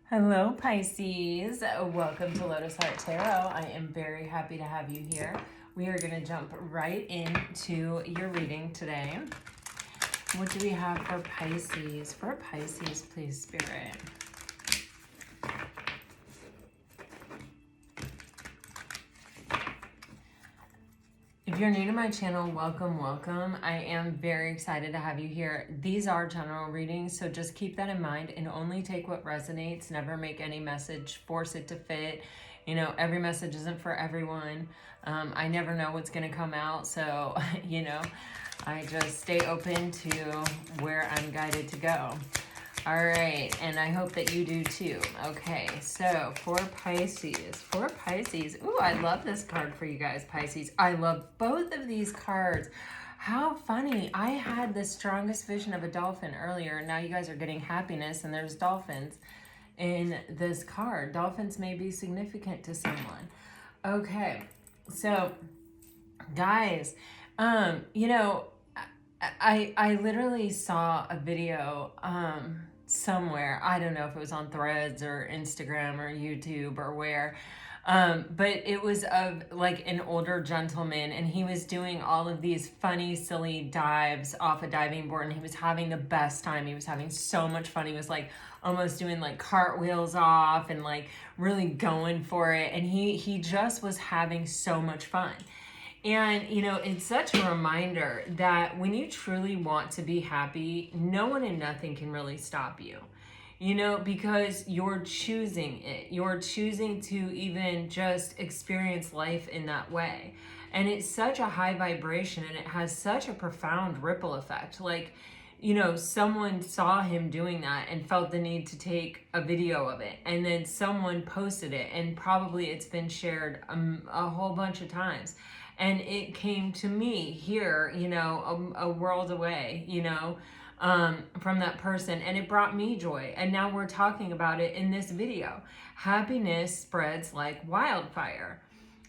Hello, Pisces. Welcome to Lotus Heart Tarot. I am very happy to have you here. We are going to jump right into your reading today. What do we have for Pisces? For Pisces, please, Spirit. If you're new to my channel, welcome, welcome. I am very excited to have you here. These are general readings, so just keep that in mind and only take what resonates. Never make any message, force it to fit. You know, every message isn't for everyone. I never know what's going to come out, so, you know, I just stay open to where I'm guided to go. All right, and I hope that you do too. Okay, so for Pisces, ooh, I love this card for you guys, Pisces. I love both of these cards. How funny. I had the strongest vision of a dolphin earlier, and now you guys are getting happiness, and there's dolphins in this card. Dolphins may be significant to someone. Okay, so guys, you know, I literally saw a video somewhere. I don't know if it was on Threads or Instagram or YouTube or where. But it was of like an older gentleman, and he was doing all of these funny, silly dives off a diving board, and he was having the best time. He was having so much fun. He was like almost doing like cartwheels off and like really going for it. And he just was having so much fun. And, you know, it's such a reminder that when you truly want to be happy, no one and nothing can really stop you, you know, because you're choosing it. You're choosing to even just experience life in that way. And it's such a high vibration, and it has such a profound ripple effect. Like, you know, someone saw him doing that and felt the need to take a video of it. And then someone posted it, and probably it's been shared a whole bunch of times. And it came to me here, you know, a world away, you know, from that person. And it brought me joy. And now we're talking about it in this video. Happiness spreads like wildfire,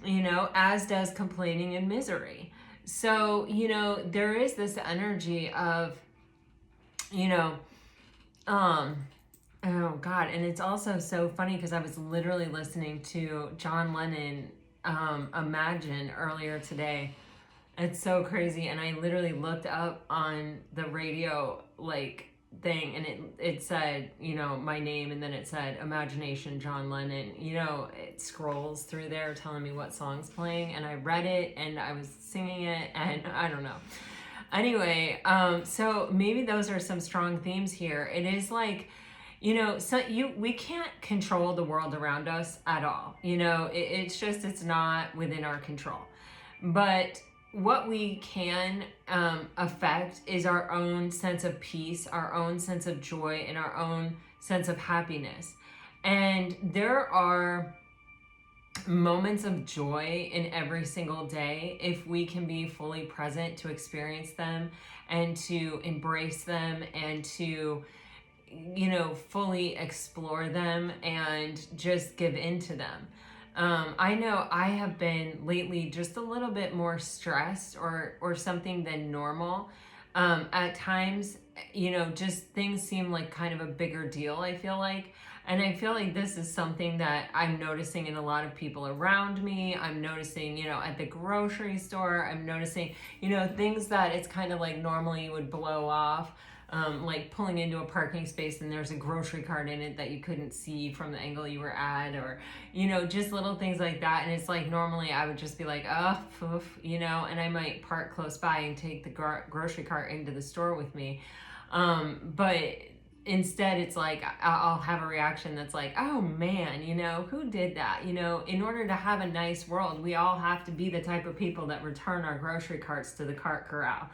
you know, as does complaining and misery. So, you know, there is this energy of, you know, oh God. And it's also so funny because I was literally listening to John Lennon Imagine earlier today. It's so crazy. And I literally looked up on the radio like thing, and it said, you know, my name, and then it said Imagination John Lennon. You know, it scrolls through there telling me what song's playing, and I read it and I was singing it, and I don't know. Anyway, so maybe those are some strong themes here. It is like, you know, so we can't control the world around us at all. You know, it's not within our control. But what we can affect is our own sense of peace, our own sense of joy, and our own sense of happiness. And there are moments of joy in every single day if we can be fully present to experience them and to embrace them and to, you know, fully explore them and just give into them. I know I have been lately just a little bit more stressed or something than normal. At times, you know, just things seem like kind of a bigger deal, I feel like. And I feel like this is something that I'm noticing in a lot of people around me. I'm noticing, you know, at the grocery store. I'm noticing, you know, things that it's kind of like normally you would blow off. Like pulling into a parking space and there's a grocery cart in it that you couldn't see from the angle you were at, or, you know, just little things like that. And it's like normally I would just be like, oh, poof, you know, and I might park close by and take the grocery cart into the store with me. But instead it's like I'll have a reaction that's like, oh man, you know, who did that? You know, in order to have a nice world, we all have to be the type of people that return our grocery carts to the cart corral.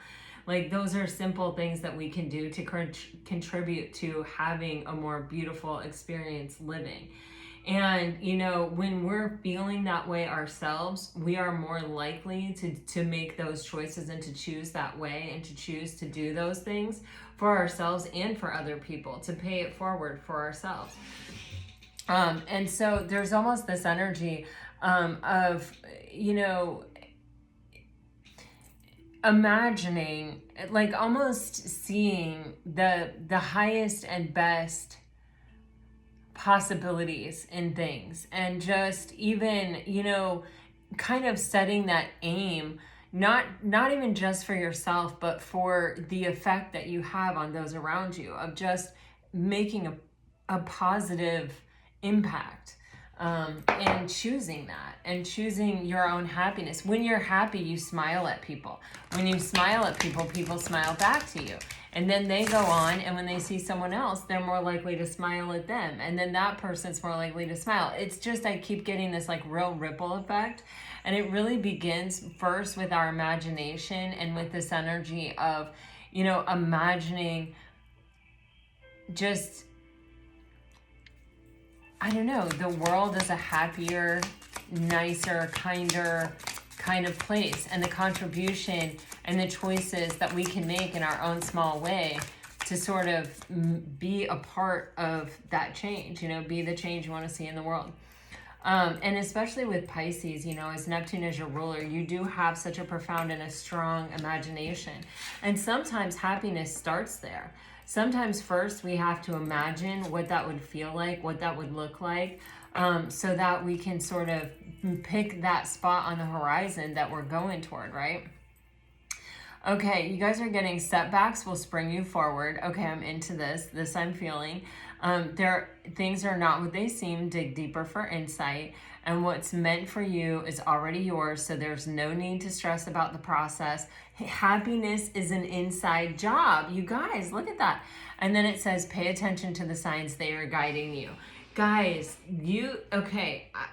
Like, those are simple things that we can do to contribute to having a more beautiful experience living. And, you know, when we're feeling that way ourselves, we are more likely to make those choices and to choose that way and to choose to do those things for ourselves and for other people, to pay it forward for ourselves. And so there's almost this energy of, you know, imagining, like almost seeing the highest and best possibilities in things, and just even, kind of setting that aim, not even just for yourself, but for the effect that you have on those around you, of just making a positive impact, and choosing that, and choosing your own happiness. When you're happy, you smile at people. When you smile at people, people smile back to you. And then they go on, and when they see someone else, they're more likely to smile at them. And then that person's more likely to smile. It's just, I keep getting this like real ripple effect. And it really begins first with our imagination, and with this energy of, imagining just, I don't know, the world is a happier, nicer, kinder kind of place, and the contribution and the choices that we can make in our own small way to sort of be a part of that change, be the change you want to see in the world. And especially with Pisces, as Neptune is your ruler, you do have such a profound and a strong imagination. And sometimes happiness starts there. Sometimes first we have to imagine what that would feel like, what that would look like, so that we can sort of pick that spot on the horizon that we're going toward, right? Okay, you guys are getting setbacks will spring you forward. Okay, I'm into this. This I'm feeling. Things are not what they seem. Dig deeper for insight. And what's meant for you is already yours, so there's no need to stress about the process. Happiness is an inside job. You guys, look at that. And then it says, pay attention to the signs they are guiding you. Guys,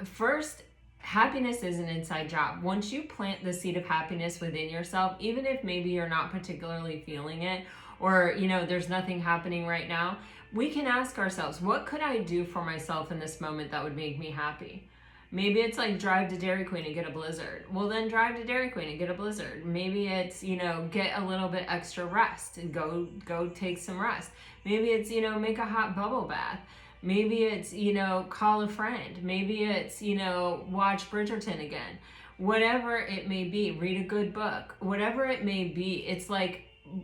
first, happiness is an inside job. Once you plant the seed of happiness within yourself, even if maybe you're not particularly feeling it, or, there's nothing happening right now, we can ask ourselves, what could I do for myself in this moment that would make me happy? Maybe it's like drive to Dairy Queen and get a Blizzard. Well, then drive to Dairy Queen and get a Blizzard. Maybe it's, get a little bit extra rest and go take some rest. Maybe it's, make a hot bubble bath. Maybe it's, call a friend. Maybe it's, watch Bridgerton again. Whatever it may be, read a good book. Whatever it may be, it's like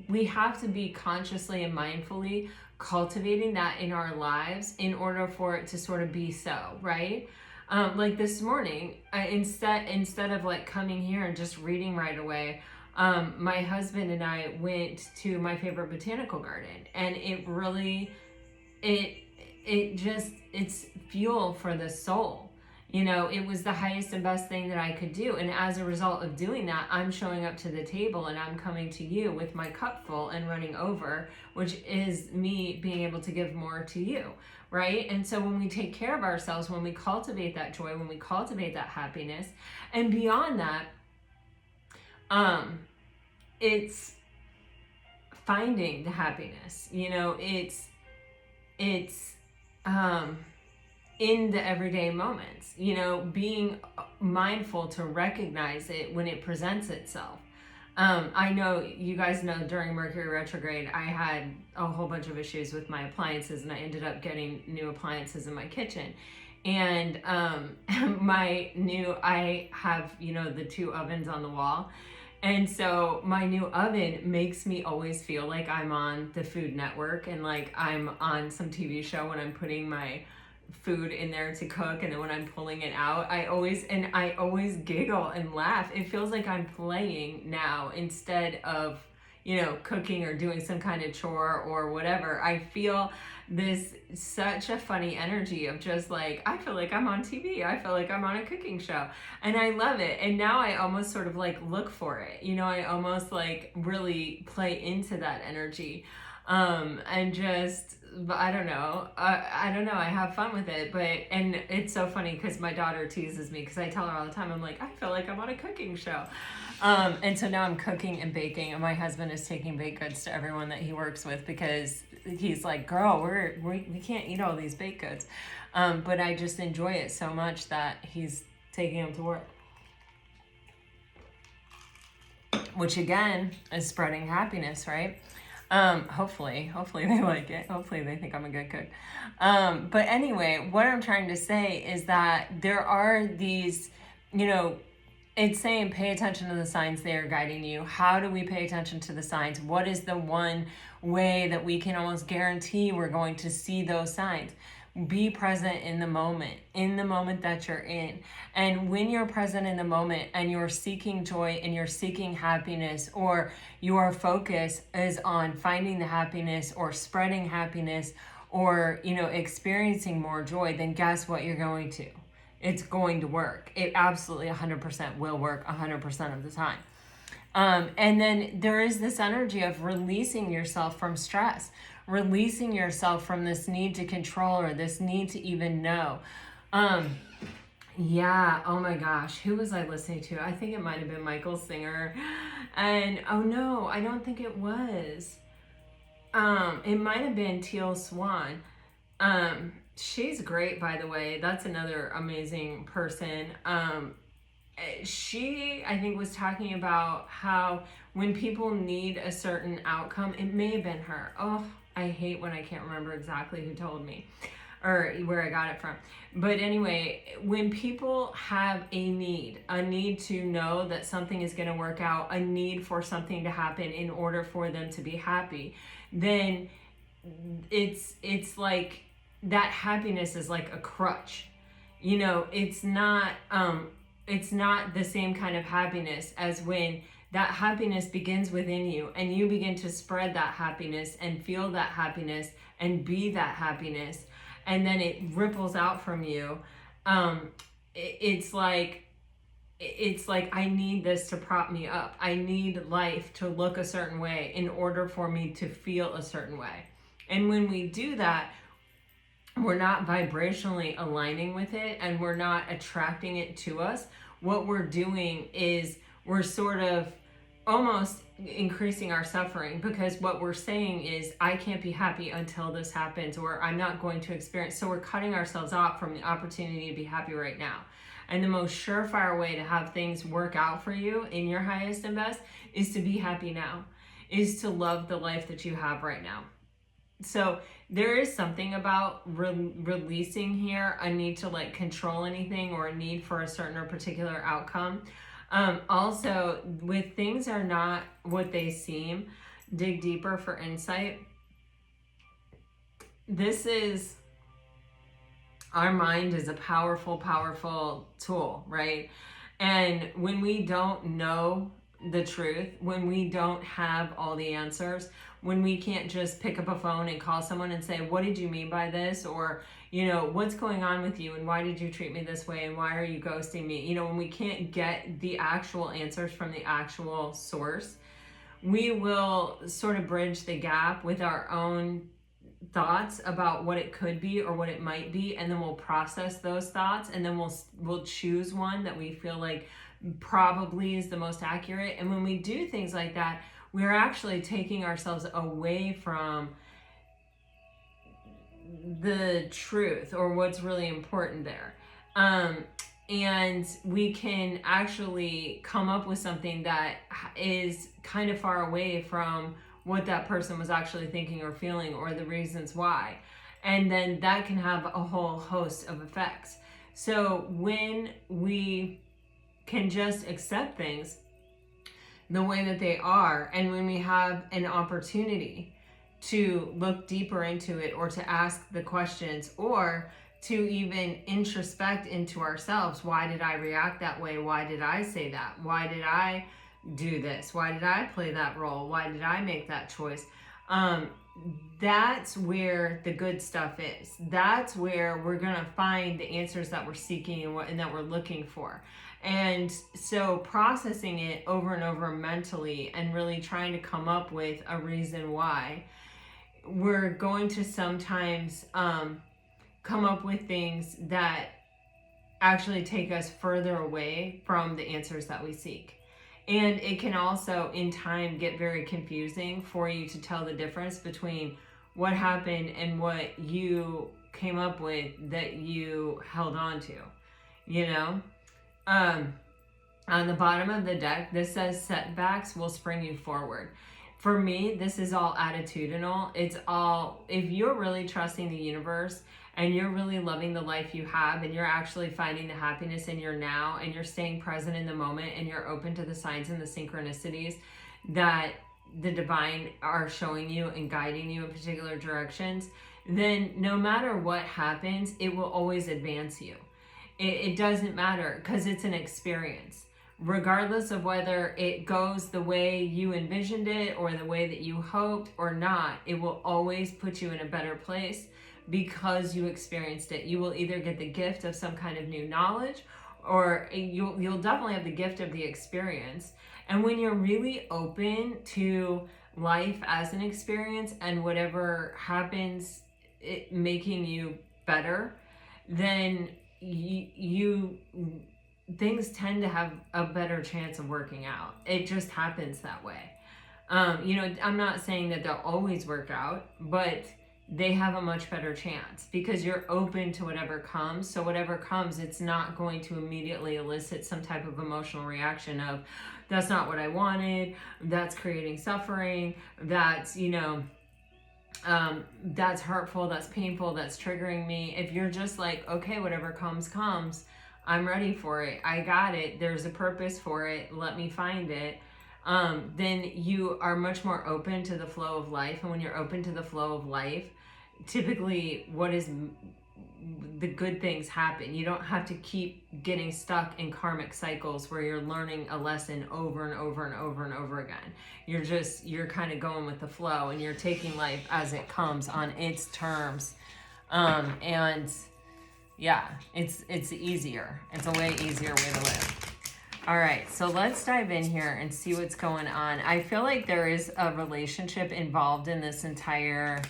we have to be consciously and mindfully cultivating that in our lives in order for it to sort of be so, right? Like this morning, instead of like coming here and just reading right away, my husband and I went to my favorite botanical garden, and it really, it's fuel for the soul. It was the highest and best thing that I could do. And as a result of doing that, I'm showing up to the table and I'm coming to you with my cup full and running over, which is me being able to give more to you, right? And so when we take care of ourselves, when we cultivate that joy, when we cultivate that happiness, and beyond that, it's finding the happiness, it's in the everyday moments, being mindful to recognize it when it presents itself. I know you guys know during Mercury retrograde, I had a whole bunch of issues with my appliances, and I ended up getting new appliances in my kitchen. And I have, the 2 ovens on the wall. And so my new oven makes me always feel like I'm on the Food Network and like I'm on some TV show when I'm putting my food in there to cook, and then when I'm pulling it out, I always giggle and laugh. It feels like I'm playing now instead of cooking or doing some kind of chore or whatever. I feel this such a funny energy of just like, I feel like I'm on TV. I feel like I'm on a cooking show, and I love it. And now I almost sort of like look for it. I almost like really play into that energy. And just, I don't know. I have fun with it, and it's so funny because my daughter teases me because I tell her all the time, I'm like, I feel like I'm on a cooking show. And so now I'm cooking and baking, and my husband is taking baked goods to everyone that he works with because he's like, girl, we can't eat all these baked goods. But I just enjoy it so much that he's taking them to work. Which again is spreading happiness, right? Hopefully they like it. Hopefully they think I'm a good cook. But anyway, what I'm trying to say is that there are these, it's saying pay attention to the signs they are guiding you. How do we pay attention to the signs? What is the one way that we can almost guarantee we're going to see those signs? Be present in the moment that you're in. And when you're present in the moment and you're seeking joy and you're seeking happiness, or your focus is on finding the happiness or spreading happiness, or, you know, experiencing more joy, then guess what you're going to? It's going to work. It absolutely 100% will work 100% of the time. And then there is this energy of releasing yourself from stress, releasing yourself from this need to control or this need to even know. Yeah, oh my gosh, who was I listening to? I think it might have been Michael Singer. And oh no, I don't think it was. It might have been Teal Swan. She's great, by the way. That's another amazing person. She, I think, was talking about how when people need a certain outcome, it may have been her. Oh, I hate when I can't remember exactly who told me or where I got it from. But anyway, when people have a need to know that something is going to work out, a need for something to happen in order for them to be happy, then it's like that happiness is like a crutch. You know, it's not the same kind of happiness as when that happiness begins within you and you begin to spread that happiness and feel that happiness and be that happiness, and then it ripples out from you. It's like I need this to prop me up. I need life to look a certain way in order for me to feel a certain way. And when we do that, we're not vibrationally aligning with it and we're not attracting it to us. What we're doing is we're sort of almost increasing our suffering, because what we're saying is, I can't be happy until this happens, or I'm not going to experience. So we're cutting ourselves off from the opportunity to be happy right now. And the most surefire way to have things work out for you in your highest and best is to be happy now, is to love the life that you have right now. So there is something about releasing here, a need to like control anything or a need for a certain or particular outcome. Also, with things are not what they seem, dig deeper for insight. This is, our mind is a powerful, powerful tool, right? And when we don't know the truth, when we don't have all the answers, when we can't just pick up a phone and call someone and say, what did you mean by this? Or, you know, what's going on with you and why did you treat me this way and why are you ghosting me? You know, when we can't get the actual answers from the actual source, we will sort of bridge the gap with our own thoughts about what it could be or what it might be, and then we'll process those thoughts, and then we'll choose one that we feel like probably is the most accurate. And when we do things like that, we're actually taking ourselves away from the truth or what's really important there. And we can actually come up with something that is kind of far away from what that person was actually thinking or feeling or the reasons why. And then that can have a whole host of effects. So when we can just accept things the way that they are, and when we have an opportunity to look deeper into it or to ask the questions or to even introspect into ourselves, why did I react that way? Why did I say that? Why did I do this? Why did I play that role? Why did I make that choice? That's where the good stuff is. That's where we're going to find the answers that we're seeking and that we're looking for. And so processing it over and over mentally and really trying to come up with a reason why, we're going to sometimes come up with things that actually take us further away from the answers that we seek. And it can also, in time, get very confusing for you to tell the difference between what happened and what you came up with that you held on to, you know? On the bottom of the deck, this says setbacks will spring you forward. For me, this is all attitudinal. It's all, if you're really trusting the universe and you're really loving the life you have and you're actually finding the happiness in your now and you're staying present in the moment and you're open to the signs and the synchronicities that the divine are showing you and guiding you in particular directions, then no matter what happens, it will always advance you. It doesn't matter, because it's an experience. Regardless of whether it goes the way you envisioned it or the way that you hoped or not, it will always put you in a better place because you experienced it. You will either get the gift of some kind of new knowledge, or you'll definitely have the gift of the experience. And when you're really open to life as an experience and whatever happens, it making you better, then you things tend to have a better chance of working out. It just happens that way. I'm not saying that they'll always work out, but they have a much better chance because you're open to whatever comes. So whatever comes, it's not going to immediately elicit some type of emotional reaction of, that's not what I wanted, that's creating suffering, that's, that's hurtful, that's painful, that's triggering me. If you're just like, okay, whatever comes, I'm ready for it, I got it, there's a purpose for it, let me find it, then you are much more open to the flow of life. And when you're open to the flow of life, typically the good things happen. You don't have to keep getting stuck in karmic cycles where you're learning a lesson over and over and over and over again. You're kind of going with the flow, and you're taking life as it comes on its terms. And yeah, it's easier. It's a way easier way to live. All right, so let's dive in here and see what's going on. I feel like there is a relationship involved in this entire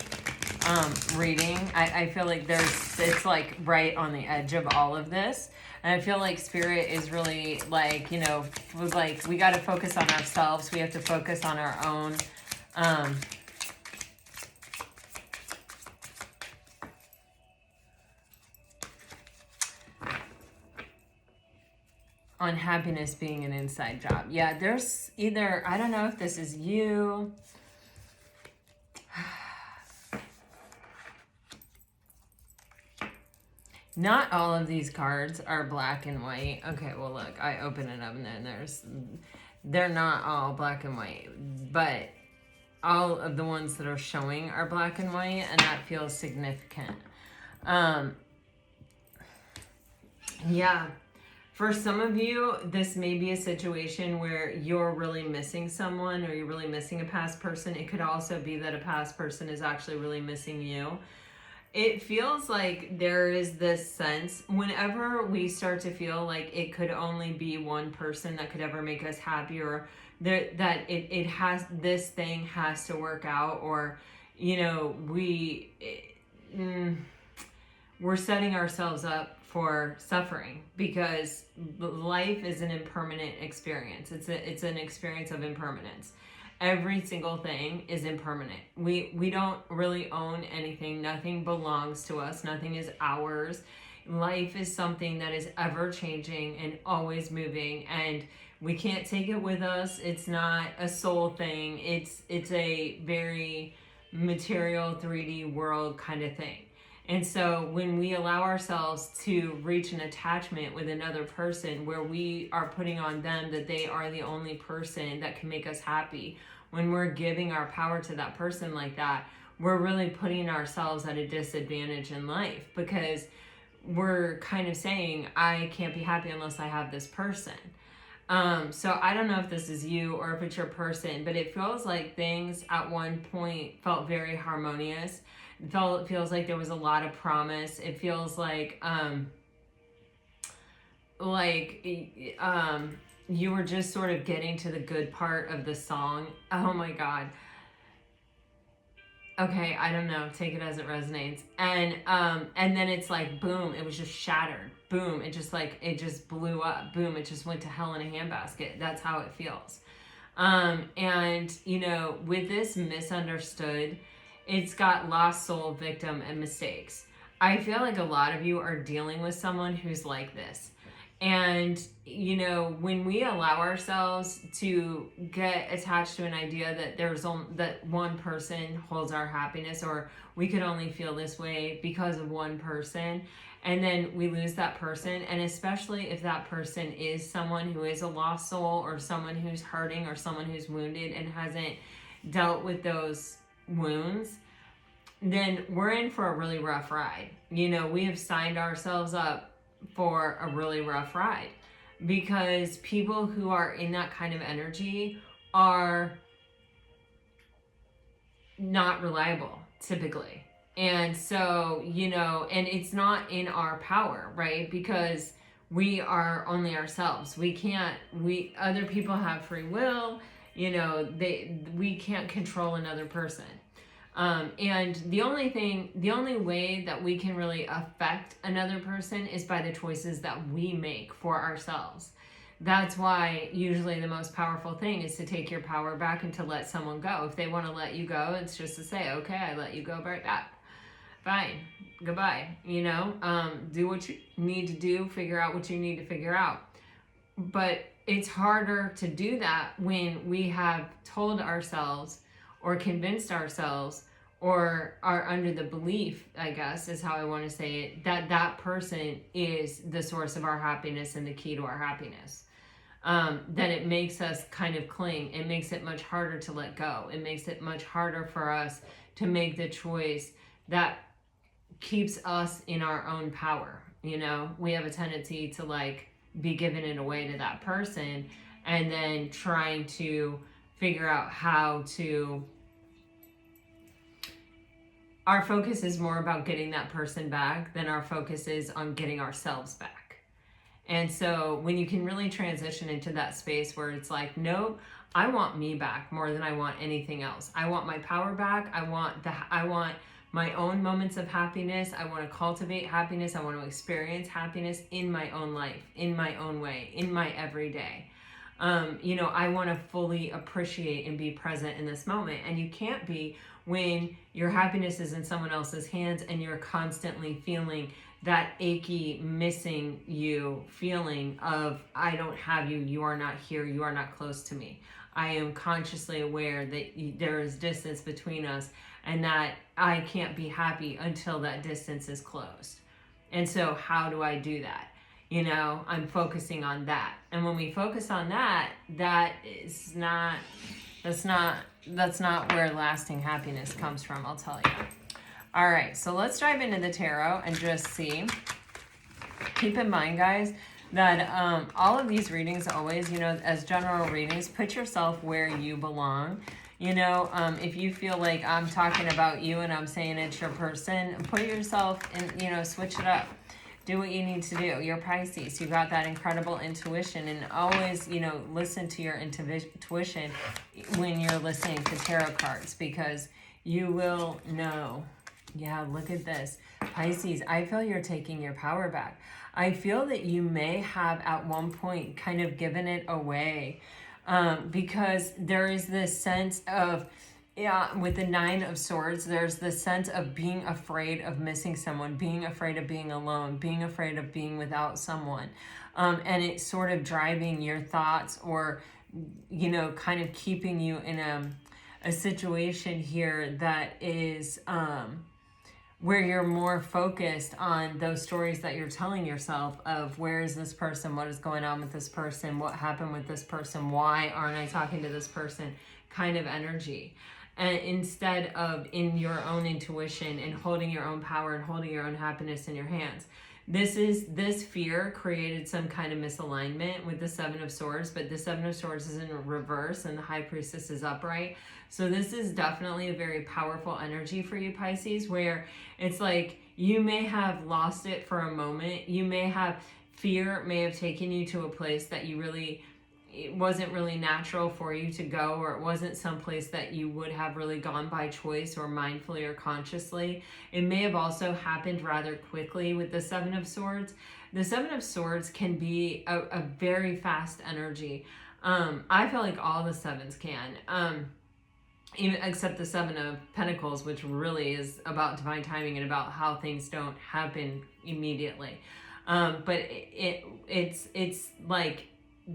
reading. I feel like it's like right on the edge of all of this. And I feel like Spirit is really like, we got to focus on ourselves. We have to focus on our own on happiness being an inside job. Yeah, there's either, I don't know if this is you. Not all of these cards are black and white. Okay, well look, I open it up and then they're not all black and white, but all of the ones that are showing are black and white, and that feels significant. Yeah. For some of you, this may be a situation where you're really missing someone, or you're really missing a past person. It could also be that a past person is actually really missing you. It feels like there is this sense, whenever we start to feel like it could only be one person that could ever make us happy, or that this thing has to work out, or, we're setting ourselves up for suffering, because life is an impermanent experience. It's an experience of impermanence. Every single thing is impermanent. We don't really own anything. Nothing belongs to us. Nothing is ours. Life is something that is ever changing and always moving, and we can't take it with us. It's not a soul thing. It's a very material 3D world kind of thing. And so when we allow ourselves to reach an attachment with another person where we are putting on them that they are the only person that can make us happy, when we're giving our power to that person like that, we're really putting ourselves at a disadvantage in life, because we're kind of saying, I can't be happy unless I have this person. So I don't know if this is you or if it's your person, but it feels like things at one point felt very harmonious. It feels like there was a lot of promise. It feels like you were just sort of getting to the good part of the song. Oh my God. Okay, I don't know. Take it as it resonates. And then it's like, boom, it was just shattered. Boom, it just blew up. Boom, it just went to hell in a handbasket. That's how it feels. And with this misunderstood, it's got lost soul, victim, and mistakes. I feel like a lot of you are dealing with someone who's like this. And, when we allow ourselves to get attached to an idea that that one person holds our happiness, or we could only feel this way because of one person, and then we lose that person, and especially if that person is someone who is a lost soul, or someone who's hurting, or someone who's wounded and hasn't dealt with those wounds, then we're in for a really rough ride. You know, we have signed ourselves up for a really rough ride, because people who are in that kind of energy are not reliable typically. And so, you know, and it's not in our power, right? Because we are only ourselves. Other people have free will, you know, we can't control another person. And the only way that we can really affect another person is by the choices that we make for ourselves. That's why usually the most powerful thing is to take your power back and to let someone go. If they want to let you go, it's just to say, okay, I let you go right back. Fine. Goodbye. You know, do what you need to do, figure out what you need to figure out. But it's harder to do that when we have told ourselves or convinced ourselves or are under the belief, I guess is how I want to say it, that that person is the source of our happiness and the key to our happiness. Then it makes us kind of cling. It makes it much harder to let go. It makes it much harder for us to make the choice that keeps us in our own power. You know, we have a tendency to like be giving it away to that person and then trying to figure out how to. Our focus is more about getting that person back than our focus is on getting ourselves back. And so when you can really transition into that space where it's like, nope, I want me back more than I want anything else. I want my power back. I want my own moments of happiness. I want to cultivate happiness. I want to experience happiness in my own life, in my own way, in my everyday. You know, I want to fully appreciate and be present in this moment. And you can't be when your happiness is in someone else's hands and you're constantly feeling that achy, missing you feeling of, I don't have you, you are not here, you are not close to me. I am consciously aware that there is distance between us and that I can't be happy until that distance is closed. And so how do I do that? You know, I'm focusing on that. And when we focus on that, that's not where lasting happiness comes from, I'll tell you. All right, so let's dive into the tarot and just see. Keep in mind, guys, that all of these readings always, you know, as general readings, put yourself where you belong. You know, if you feel like I'm talking about you and I'm saying it's your person, put yourself in, you know, switch it up. Do what you need to do. You're Pisces. You got that incredible intuition, and always, you know, listen to your intuition when you're listening to tarot cards, because you will know. Yeah, look at this. Pisces, I feel you're taking your power back. I feel that you may have at one point kind of given it away, because there is this sense of, with the Nine of Swords, there's this sense of being afraid of missing someone, being afraid of being alone, being afraid of being without someone. And it's sort of driving your thoughts, or, you know, kind of keeping you in a situation here that is where you're more focused on those stories that you're telling yourself of, where is this person, what is going on with this person, what happened with this person, why aren't I talking to this person, kind of energy. And instead of in your own intuition and holding your own power and holding your own happiness in your hands. This fear created some kind of misalignment with the Seven of Swords, but the Seven of Swords is in reverse and the High Priestess is upright. So this is definitely a very powerful energy for you, Pisces, where it's like you may have lost it for a moment. You may have, fear may have taken you to a place that it wasn't really natural for you to go, or it wasn't someplace that you would have really gone by choice or mindfully or consciously. It may have also happened rather quickly with the Seven of Swords. The Seven of Swords can be a very fast energy. I feel like all the sevens can, even except the Seven of Pentacles, which really is about divine timing and about how things don't happen immediately. But it's like,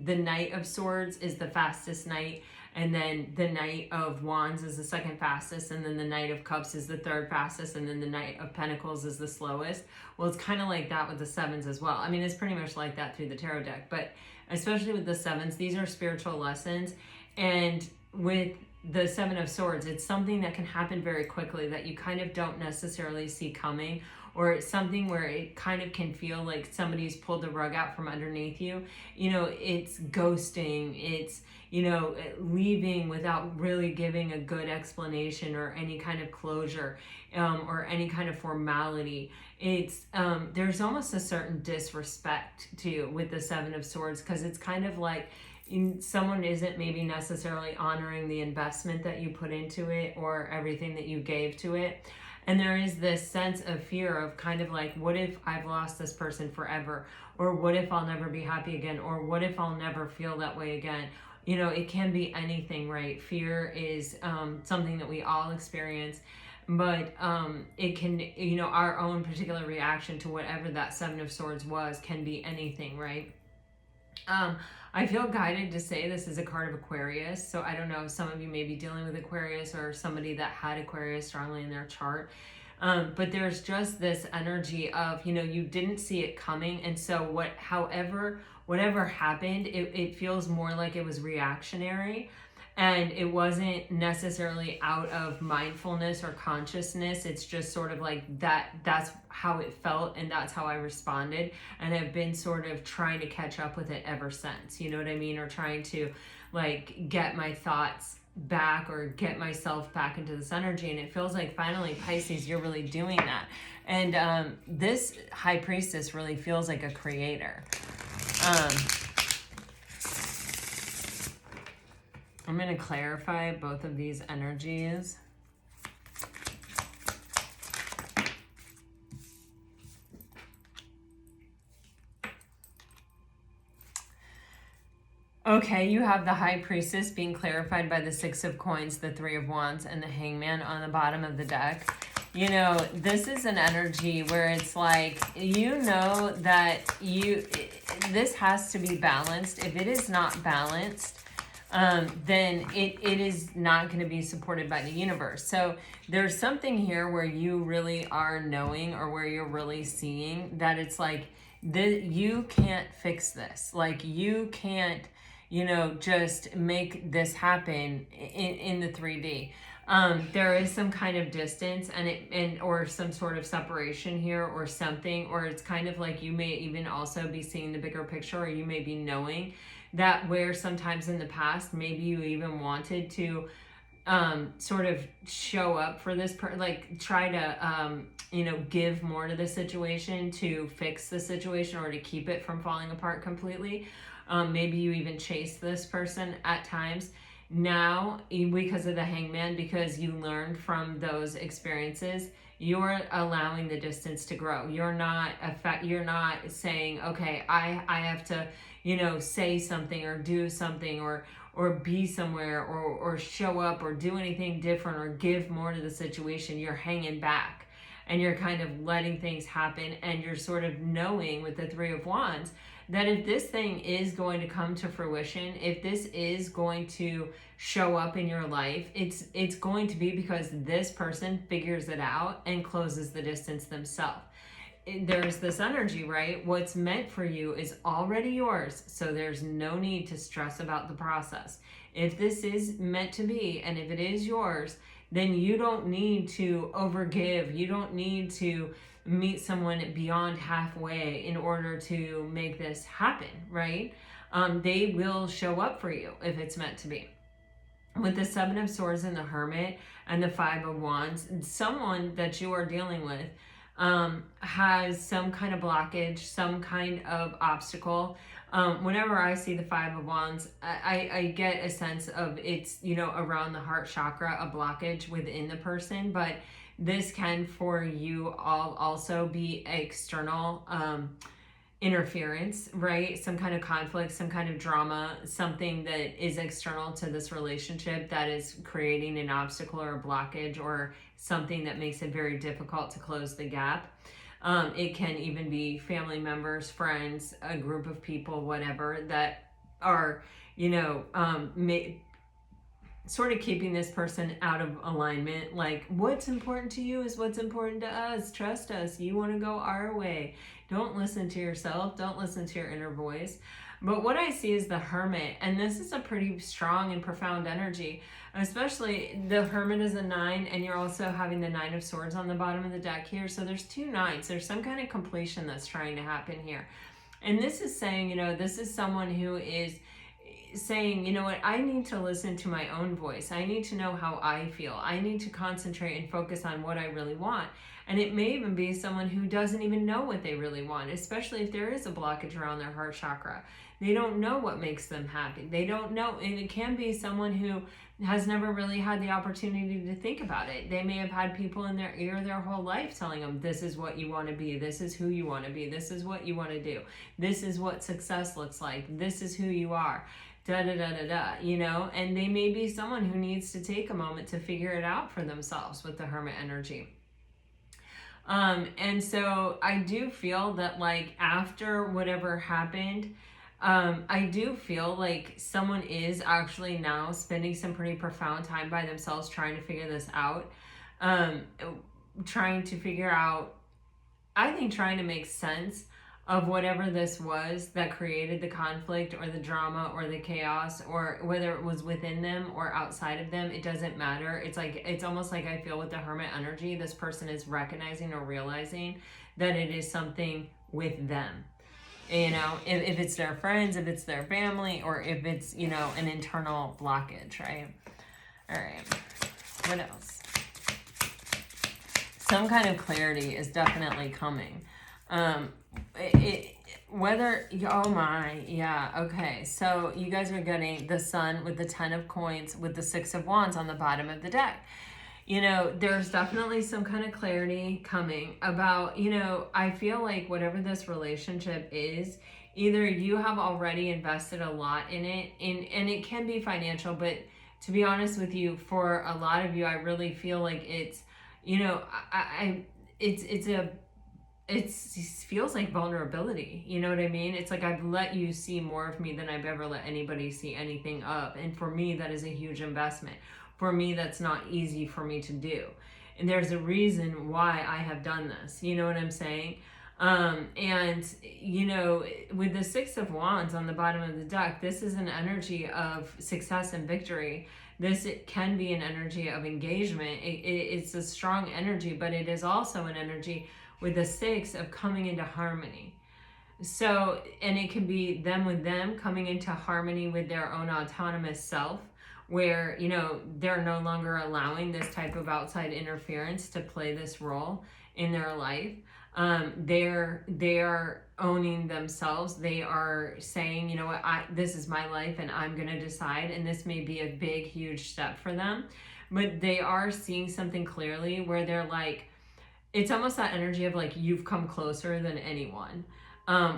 the Knight of Swords is the fastest knight, and then the Knight of Wands is the second fastest, and then the Knight of Cups is the third fastest, and then the Knight of Pentacles is the slowest. Well, it's kind of like that with the sevens as well. I mean, it's pretty much like that through the tarot deck, but especially with the sevens, these are spiritual lessons. And with the Seven of Swords, it's something that can happen very quickly that you kind of don't necessarily see coming, or it's something where it kind of can feel like somebody's pulled the rug out from underneath you. You know, it's ghosting, it's, you know, leaving without really giving a good explanation or any kind of closure, or any kind of formality. It's there's almost a certain disrespect to you with the Seven of Swords, because it's kind of like someone isn't maybe necessarily honoring the investment that you put into it or everything that you gave to it. And there is this sense of fear of kind of like, what if I've lost this person forever? Or what if I'll never be happy again? Or what if I'll never feel that way again? You know, it can be anything, right? Fear is something that we all experience. But it can, you know, our own particular reaction to whatever that Seven of Swords was can be anything, right? I feel guided to say this is a card of Aquarius. So I don't know if some of you may be dealing with Aquarius or somebody that had Aquarius strongly in their chart. But there's just this energy of, you know, you didn't see it coming. And so whatever happened, it feels more like it was reactionary. And it wasn't necessarily out of mindfulness or consciousness. It's just sort of like that's how it felt, and that's how I responded. And I've been sort of trying to catch up with it ever since. You know what I mean? Or trying to like get my thoughts back or get myself back into this energy. And it feels like finally, Pisces, you're really doing that. And this High Priestess really feels like a creator. I'm going to clarify both of these energies. Okay, you have the High Priestess being clarified by the Six of Coins, the Three of Wands, and the Hangman on the bottom of the deck. You know, this is an energy where it's like, you know that this has to be balanced. If it is not balanced, then it is not going to be supported by the universe. So there's something here where you really are knowing, or where you're really seeing that it's like, you can't fix this. Like, you can't, you know, just make this happen in the 3D. There is some kind of distance or some sort of separation here or something, or it's kind of like you may even also be seeing the bigger picture, or you may be knowing that where sometimes in the past, maybe you even wanted to sort of show up for this, like try to, you know, give more to the situation to fix the situation or to keep it from falling apart completely. Maybe you even chased this person at times. Now, because of the Hangman, because you learned from those experiences, you're allowing the distance to grow. You're not saying, okay, I have to, you know, say something or do something or be somewhere or show up or do anything different or give more to the situation. You're hanging back and you're kind of letting things happen, and you're sort of knowing with the Three of Wands that if this thing is going to come to fruition, if this is going to show up in your life, it's going to be because this person figures it out and closes the distance themselves. There's this energy, right? What's meant for you is already yours, so there's no need to stress about the process. If this is meant to be, and if it is yours, then you don't need to overgive. You don't need to meet someone beyond halfway in order to make this happen, right? They will show up for you if it's meant to be. With the Seven of Swords and the Hermit and the Five of Wands, someone that you are dealing with has some kind of blockage, some kind of obstacle. Whenever I see the Five of Wands, I get a sense of it's, you know, around the heart chakra, a blockage within the person, but this can for you all also be external interference, right? Some kind of conflict, some kind of drama, something that is external to this relationship that is creating an obstacle or a blockage or something that makes it very difficult to close the gap. It can even be family members, friends, a group of people, whatever, that are, you know, sort of keeping this person out of alignment. Like, what's important to you is what's important to us. Trust us. You want to go our way. Don't listen to yourself. Don't listen to your inner voice. But what I see is the Hermit, and this is a pretty strong and profound energy. Especially the Hermit is a 9, and you're also having the 9 of Swords on the bottom of the deck here. So there's 2 9s. There's some kind of completion that's trying to happen here. And this is saying, you know, this is someone who is saying, you know what, I need to listen to my own voice. I need to know how I feel. I need to concentrate and focus on what I really want. And it may even be someone who doesn't even know what they really want, especially if there is a blockage around their heart chakra. They don't know what makes them happy. They don't know. And it can be someone who has never really had the opportunity to think about it. They may have had people in their ear their whole life telling them, this is what you want to be. This is who you want to be. This is what you want to do. This is what success looks like. This is who you are. Da da da da da, you know, and they may be someone who needs to take a moment to figure it out for themselves with the Hermit energy. And so I do feel that, like, after whatever happened, I do feel like someone is actually now spending some pretty profound time by themselves trying to figure this out. Trying to figure out, I think, trying to make sense of whatever this was that created the conflict or the drama or the chaos, or whether it was within them or outside of them. It doesn't matter. It's like, it's almost like I feel with the Hermit energy, this person is recognizing or realizing that it is something with them. You know, if it's their friends, if it's their family, or if it's, you know, an internal blockage, right? All right. What else? Some kind of clarity is definitely coming. Whether, oh my, yeah, okay. So you guys are getting the Sun with the 10 of Coins with the 6 of Wands on the bottom of the deck. You know, there's definitely some kind of clarity coming about, you know, I feel like whatever this relationship is, either you have already invested a lot in it, and it can be financial, but to be honest with you, for a lot of you, I really feel like it's, you know, it feels like vulnerability. You know what I mean? It's like, I've let you see more of me than I've ever let anybody see anything of. And for me, that is a huge investment. For me, that's not easy for me to do. And there's a reason why I have done this. You know what I'm saying? And, you know, with the 6 of Wands on the bottom of the deck, this is an energy of success and victory. It can be an energy of engagement. It's a strong energy, but it is also an energy with the 6 of coming into harmony. So, and it can be them with them coming into harmony with their own autonomous self, where, you know, they're no longer allowing this type of outside interference to play this role in their life. They are owning themselves. They are saying, you know what, this is my life and I'm going to decide. And this may be a big, huge step for them, but they are seeing something clearly where they're like, it's almost that energy of like, you've come closer than anyone.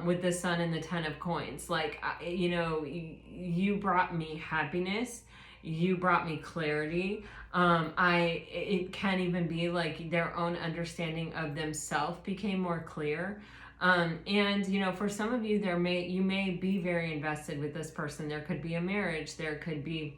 With the Sun and the 10 of Coins, like, you know, you brought me happiness. You brought me clarity. It can even be like their own understanding of themselves became more clear. And, you know, for some of you, you may be very invested with this person. There could be a marriage. There could be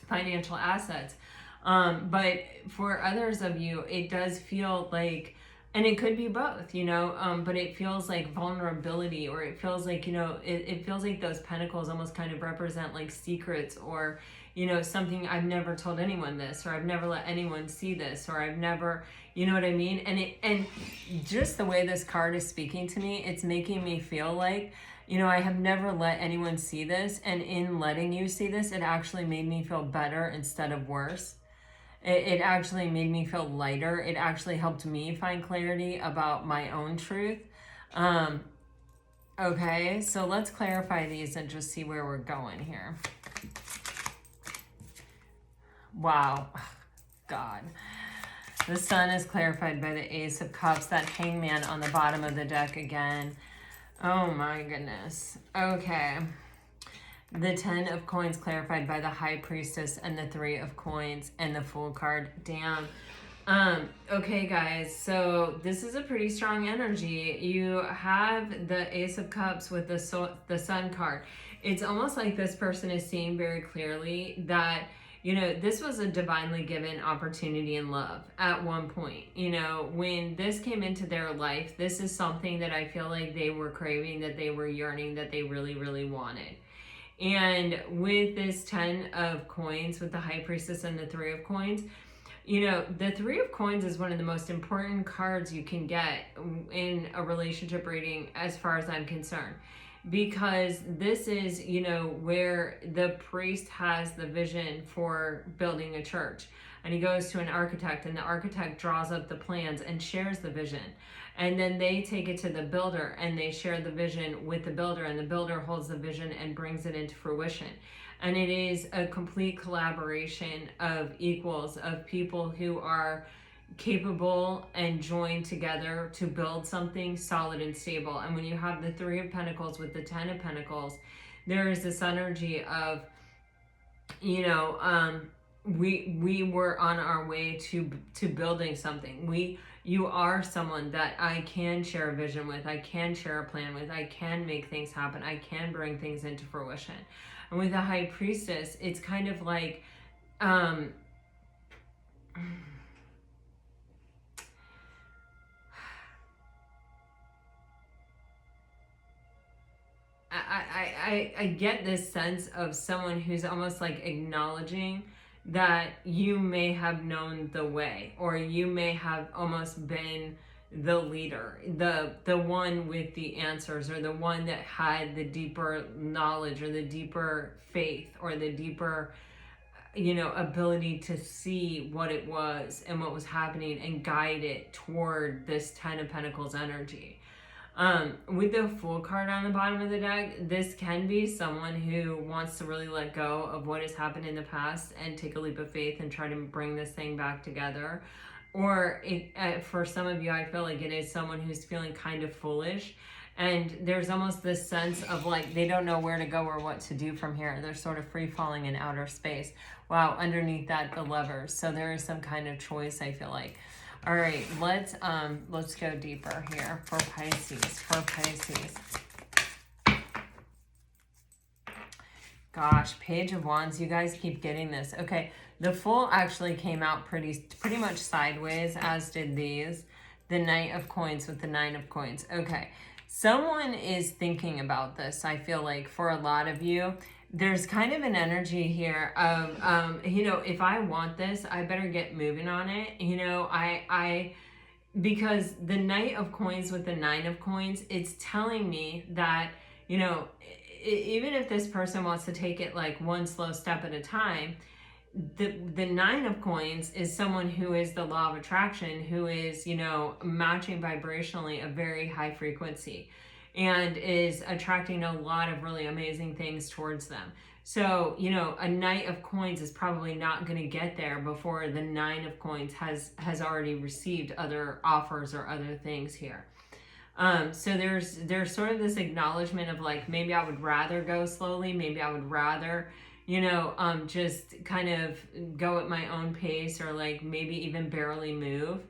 financial assets. But for others of you, it does feel like, and it could be both, you know, but it feels like vulnerability, or it feels like, you know, it feels like those pentacles almost kind of represent like secrets, or, you know, something, I've never told anyone this, or I've never let anyone see this, or I've never, you know what I mean? And just the way this card is speaking to me, it's making me feel like, you know, I have never let anyone see this. And in letting you see this, it actually made me feel better instead of worse. It actually made me feel lighter. It actually helped me find clarity about my own truth. Okay, so let's clarify these and just see where we're going here. Wow, God. The Sun is clarified by the Ace of Cups, that Hangman on the bottom of the deck again. Oh my goodness. Okay. The 10 of Coins clarified by the High Priestess and the 3 of Coins and the Fool card. Damn. Okay, guys, so this is a pretty strong energy. You have the Ace of Cups with the Sun card. It's almost like this person is seeing very clearly that, you know, this was a divinely given opportunity in love at one point. You know, when this came into their life, this is something that I feel like they were craving, that they were yearning, that they really, really wanted. And with this 10 of coins, with the High Priestess and the 3 of coins, you know, the 3 of coins is one of the most important cards you can get in a relationship reading as far as I'm concerned. Because this is, you know, where the priest has the vision for building a church. And he goes to an architect, and the architect draws up the plans and shares the vision. And then they take it to the builder, and they share the vision with the builder, and the builder holds the vision and brings it into fruition. And it is a complete collaboration of equals, of people who are capable and joined together to build something solid and stable. And when you have the 3 of Pentacles with the 10 of Pentacles, there is this energy of, you know, we were on our way to building something. You are someone that I can share a vision with, I can share a plan with, I can make things happen, I can bring things into fruition. And with the High Priestess, it's kind of like, I get this sense of someone who's almost like acknowledging that you may have known the way, or you may have almost been the leader, the one with the answers, or the one that had the deeper knowledge, or the deeper faith, or the deeper, you know, ability to see what it was and what was happening and guide it toward this 10 of Pentacles energy. With the Fool card on the bottom of the deck, this can be someone who wants to really let go of what has happened in the past and take a leap of faith and try to bring this thing back together. Or for some of you, I feel like it is someone who's feeling kind of foolish. And there's almost this sense of like they don't know where to go or what to do from here. They're sort of free falling in outer space. Wow, underneath that, the Lovers. So there is some kind of choice, I feel like. All right, let's go deeper here for Pisces. Gosh, Page of Wands, you guys keep getting this. Okay, the Fool actually came out pretty much sideways, as did these. The Knight of Coins with the 9 of Coins. Okay, someone is thinking about this, I feel like, for a lot of you. There's kind of an energy here of, you know, if I want this, I better get moving on it. You know, because the Knight of Coins with the 9 of Coins, it's telling me that, you know, even if this person wants to take it like one slow step at a time, the 9 of Coins is someone who is the law of attraction, who is, you know, matching vibrationally a very high frequency, and is attracting a lot of really amazing things towards them. So, you know, a Knight of Coins is probably not going to get there before the 9 of Coins has already received other offers or other things here. So there's sort of this acknowledgement of like, maybe I would rather go slowly, maybe I would rather, you know, just kind of go at my own pace, or like maybe even barely move.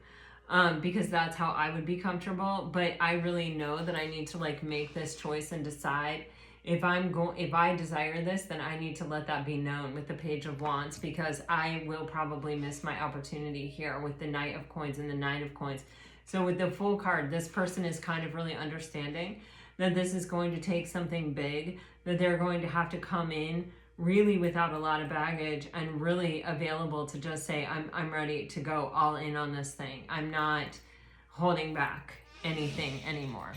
Because that's how I would be comfortable. But I really know that I need to like make this choice and decide if I desire this, then I need to let that be known with the Page of Wands, because I will probably miss my opportunity here with the Knight of Coins and the 9 of Coins. So with the Fool card, this person is kind of really understanding that this is going to take something big, that they're going to have to come in really without a lot of baggage and really available to just say, I'm ready to go all in on this thing. I'm not holding back anything anymore.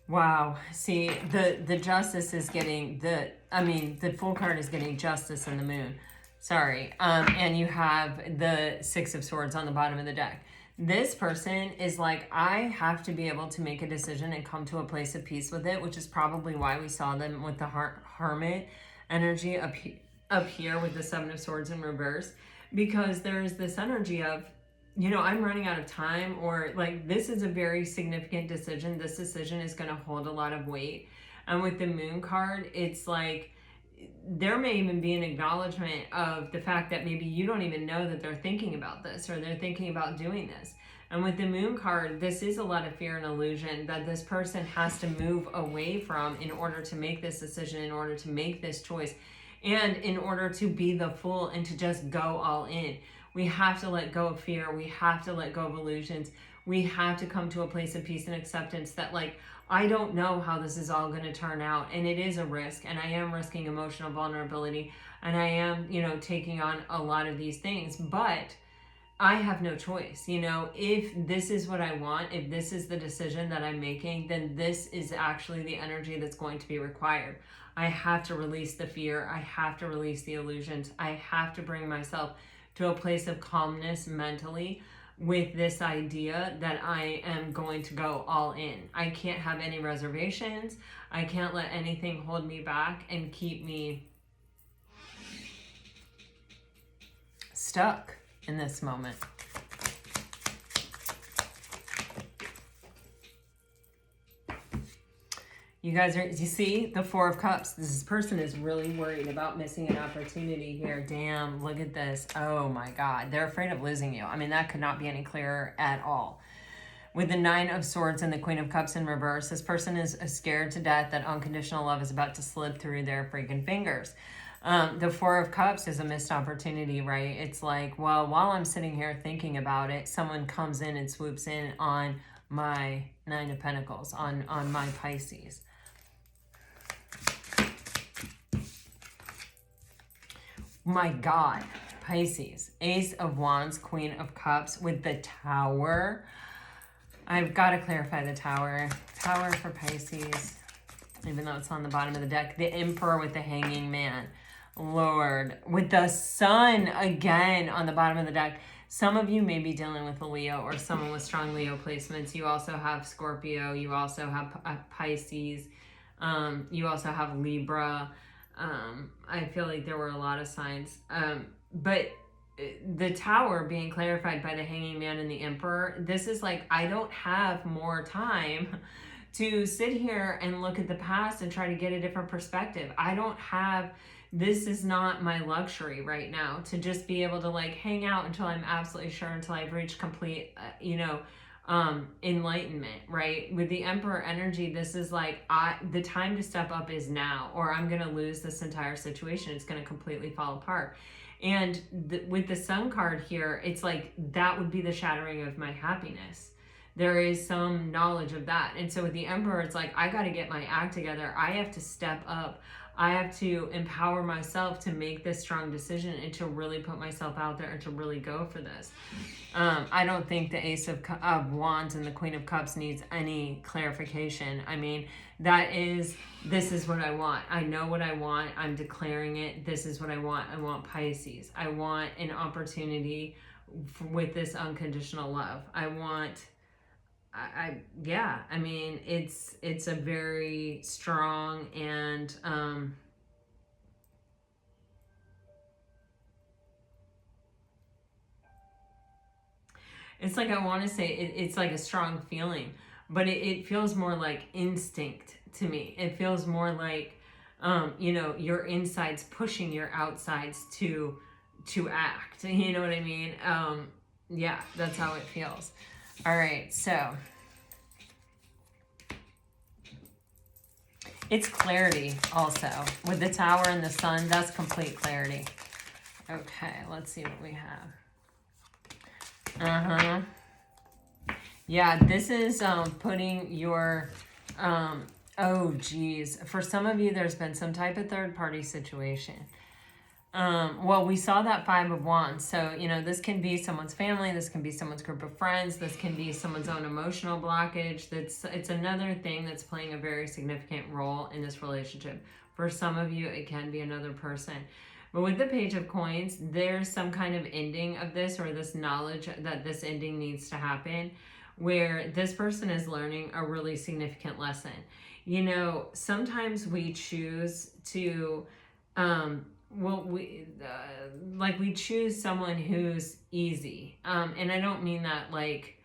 Wow. See, the Justice is getting the Fool card is getting Justice in the Moon. Sorry. And you have the 6 of Swords on the bottom of the deck. This person is like, I have to be able to make a decision and come to a place of peace with it, which is probably why we saw them with the Hermit energy up here with the 7 of Swords in reverse, because there's this energy of, you know, I'm running out of time, or like, this is a very significant decision. This decision is going to hold a lot of weight. And with the Moon card, it's like, there may even be an acknowledgement of the fact that maybe you don't even know that they're thinking about this, or they're thinking about doing this. And with the Moon card, this is a lot of fear and illusion that this person has to move away from in order to make this decision, in order to make this choice, and in order to be the Fool and to just go all in. We have to let go of fear. We have to let go of illusions. We have to come to a place of peace and acceptance that, like, I don't know how this is all going to turn out, and it is a risk, and I am risking emotional vulnerability, and I am, you know, taking on a lot of these things, but I have no choice. You know, if this is what I want, if this is the decision that I'm making, then this is actually the energy that's going to be required. I have to release the fear. I have to release the illusions. I have to bring myself to a place of calmness mentally with this idea that I am going to go all in. I can't have any reservations. I can't let anything hold me back and keep me stuck in this moment. You guys are, you see the Four of Cups. This person is really worried about missing an opportunity here. Damn, look at this. Oh my God. They're afraid of losing you. I mean, that could not be any clearer at all. With the Nine of Swords and the Queen of Cups in reverse, this person is scared to death that unconditional love is about to slip through their freaking fingers. The Four of Cups is a missed opportunity, right? It's like, well, while I'm sitting here thinking about it, someone comes in and swoops in on my Nine of Pentacles, on my Pisces. My God, Pisces, Ace of Wands, Queen of Cups with the Tower. I've got to clarify the Tower. Tower for Pisces, even though it's on the bottom of the deck. The Emperor with the Hanging Man. Lord, with the Sun again on the bottom of the deck. Some of you may be dealing with a Leo or someone with strong Leo placements. You also have Scorpio. You also have Pisces. You also have Libra. I feel like there were a lot of signs. But the Tower being clarified by the Hanging Man and the Emperor, this is like, I don't have more time to sit here and look at the past and try to get a different perspective. I don't have, this is not my luxury right now to just be able to like hang out until I'm absolutely sure, until I've reached complete, enlightenment, right? With the Emperor energy, this is like, the time to step up is now, or I'm going to lose this entire situation. It's going to completely fall apart. And with the Sun card here, it's like, that would be the shattering of my happiness. There is some knowledge of that. And so with the Emperor, it's like, I got to get my act together. I have to step up. I have to empower myself to make this strong decision and to really put myself out there and to really go for this. I don't think the Ace of Wands and the Queen of Cups needs any clarification. I mean, this is what I want. I know what I want. I'm declaring it. This is what I want. I want Pisces. I want an opportunity with this unconditional love. I want, yeah, I mean, it's a very strong and, it's like, I want to say it's like a strong feeling, but it feels more like instinct to me. It feels more like, your insides pushing your outsides to act. You know what I mean? Yeah, that's how it feels. All right, so it's clarity also. With the Tower and the Sun, that's complete clarity. Okay, let's see what we have. Yeah, this is putting your, oh geez. For some of you, there's been some type of third-party situation. Well, we saw that Five of Wands. So, this can be someone's family. This can be someone's group of friends. This can be someone's own emotional blockage. It's another thing that's playing a very significant role in this relationship. For some of you, it can be another person. But with the Page of Coins, there's some kind of ending of this, or this knowledge that this ending needs to happen, where this person is learning a really significant lesson. Sometimes we choose to, we choose someone who's easy. And I don't mean that like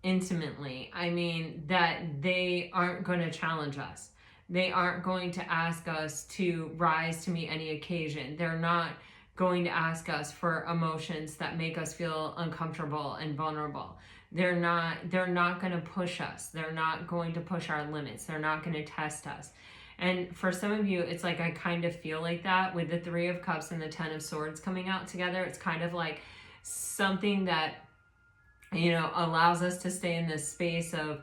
intimately. I mean that they aren't going to challenge us. They aren't going to ask us to rise to meet any occasion. They're not going to ask us for emotions that make us feel uncomfortable and vulnerable. They're not going to push us. They're not going to push our limits. They're not going to test us. And for some of you, it's like I kind of feel like that with the Three of Cups and the Ten of Swords coming out together. It's kind of like something that, you know, allows us to stay in this space of,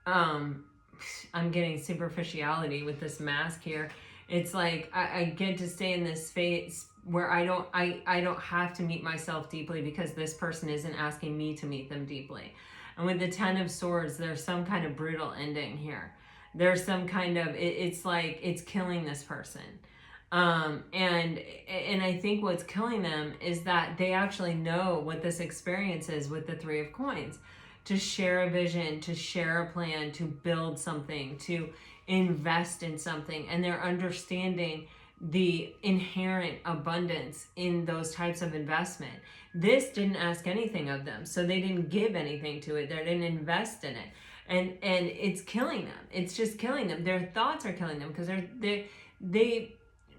I'm getting superficiality with this mask here. It's like I get to stay in this space where I don't have to meet myself deeply because this person isn't asking me to meet them deeply. And with the Ten of Swords, there's some kind of brutal ending here. There's some kind of, it's like it's killing this person. And I think what's killing them is that they actually know what this experience is with the Three of Coins. To share a vision, to share a plan, to build something, to invest in something. And they're understanding the inherent abundance in those types of investment. This didn't ask anything of them, so they didn't give anything to it. They didn't invest in it. And it's killing them. It's just killing them. Their thoughts are killing them because they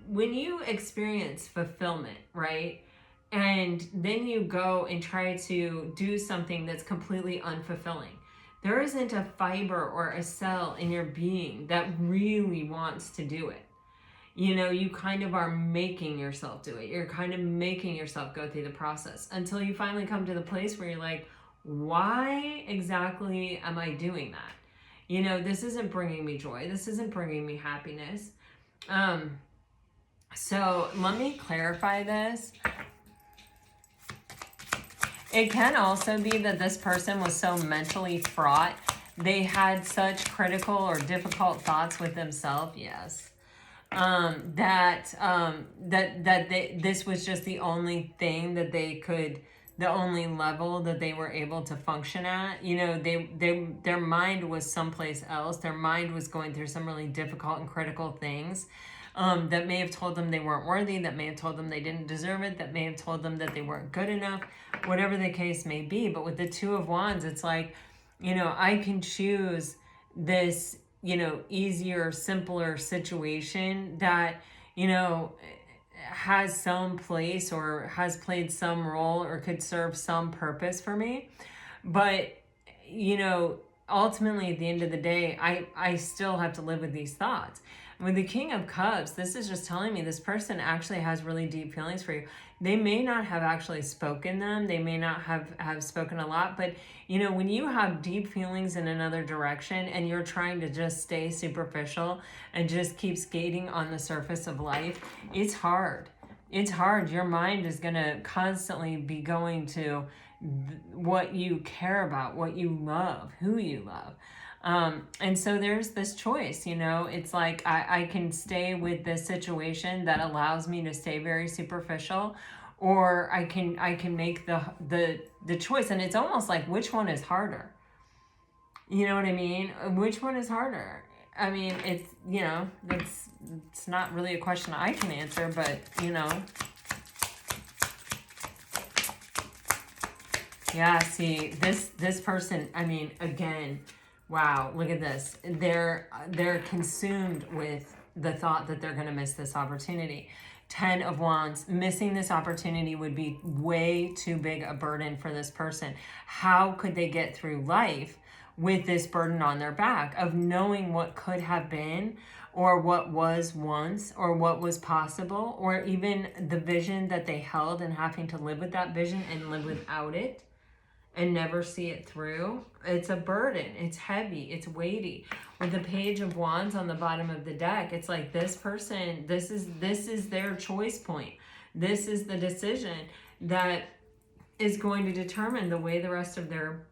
when you experience fulfillment, right? And then you go and try to do something that's completely unfulfilling. There isn't a fiber or a cell in your being that really wants to do it. You know, you kind of are making yourself do it. You're kind of making yourself go through the process until you finally come to the place where you're like, why exactly am I doing that? You know, this isn't bringing me joy. This isn't bringing me happiness. So let me clarify this. It can also be that this person was so mentally fraught. They had such critical or difficult thoughts with themselves. Yes. This was just the only thing that they could, the only level that they were able to function at. You know, their mind was someplace else. Their mind was going through some really difficult and critical things. That may have told them they weren't worthy, that may have told them they didn't deserve it, that may have told them that they weren't good enough, whatever the case may be. But with the Two of Wands, it's like, you know, I can choose this, you know, easier, simpler situation that, you know, has some place or has played some role or could serve some purpose for me. But, you know, ultimately at the end of the day, I still have to live with these thoughts. With the King of Cups, this is just telling me this person actually has really deep feelings for you. They may not have actually spoken them. They may not have spoken a lot. But, you know, when you have deep feelings in another direction and you're trying to just stay superficial and just keep skating on the surface of life, it's hard. It's hard. Your mind is going to constantly be going to what you care about, what you love, who you love. And so there's this choice, you know, it's like I can stay with this situation that allows me to stay very superficial, or I can make the choice. And it's almost like, which one is harder? You know what I mean? Which one is harder? I mean, it's, you know, it's not really a question I can answer, but, you know. Yeah, see, this person, I mean, again, wow, look at this. They're consumed with the thought that they're going to miss this opportunity. 10 of Wands, missing this opportunity would be way too big a burden for this person. How could they get through life with this burden on their back of knowing what could have been, or what was once, or what was possible, or even the vision that they held and having to live with that vision and live without it and never see it through? It's a burden. It's heavy. It's weighty. With the Page of Wands on the bottom of the deck, it's like this person, this is their choice point. This is the decision that is going to determine the way the rest of their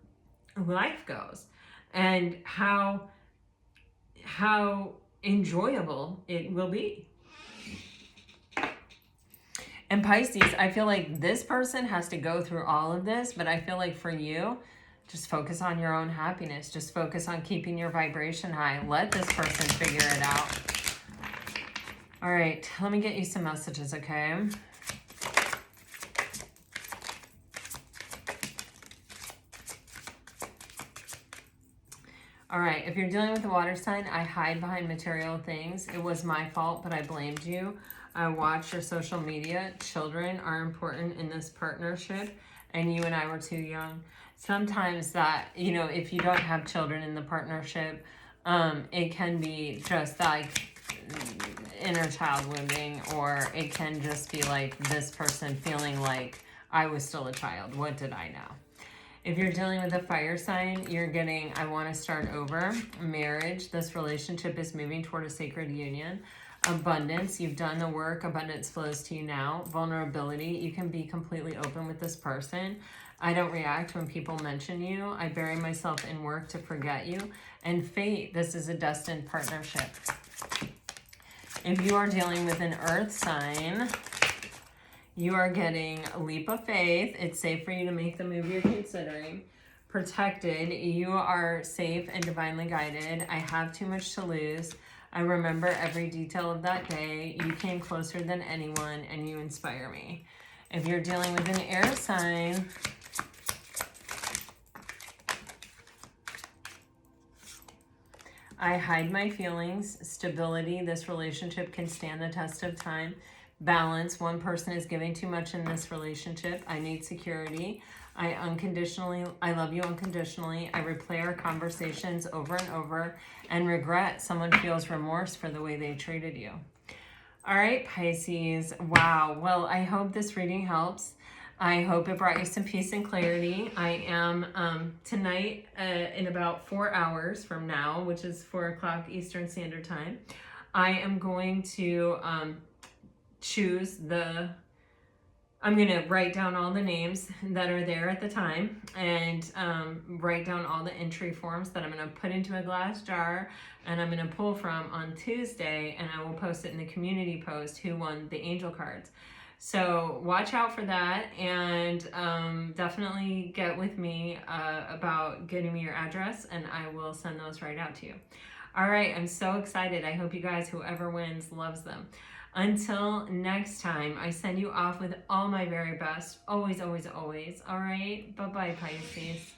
life goes and how enjoyable it will be. And Pisces, I feel like this person has to go through all of this, but I feel like for you, just focus on your own happiness. Just focus on keeping your vibration high. Let this person figure it out. All right, let me get you some messages, okay? All right, if you're dealing with a water sign, I hide behind material things. It was my fault, but I blamed you. I watched your social media. Children are important in this partnership, and you and I were too young. sometimes that, you know, if you don't have children in the partnership, it can be just like inner child wounding, or it can just be like this person feeling like I was still a child. What did I know? If you're dealing with a fire sign, you're getting, I want to start over. Marriage, this relationship is moving toward a sacred union. Abundance, you've done the work, abundance flows to you now. Vulnerability, you can be completely open with this person. I don't react when people mention you. I bury myself in work to forget you. And fate, this is a destined partnership. If you are dealing with an earth sign, you are getting a leap of faith. It's safe for you to make the move you're considering. Protected, you are safe and divinely guided. I have too much to lose. I remember every detail of that day. You came closer than anyone and you inspire me. If you're dealing with an air sign, I hide my feelings. Stability, this relationship can stand the test of time. Balance, one person is giving too much in this relationship. I need security. I love you unconditionally. I replay our conversations over and over. And regret, someone feels remorse for the way they treated you. All right, Pisces. Wow. Well, I hope this reading helps. I hope it brought you some peace and clarity. I am tonight in about 4 hours from now, which is 4 o'clock Eastern Standard Time, I am going to I'm going to write down all the names that are there at the time, and write down all the entry forms that I'm going to put into a glass jar, and I'm going to pull from on Tuesday, and I will post it in the community post who won the angel cards. So watch out for that, and definitely get with me about getting me your address, and I will send those right out to you. All right, I'm so excited. I hope you guys, whoever wins, loves them. Until next time, I send you off with all my very best. Always, always, always. All right? Bye-bye, Pisces.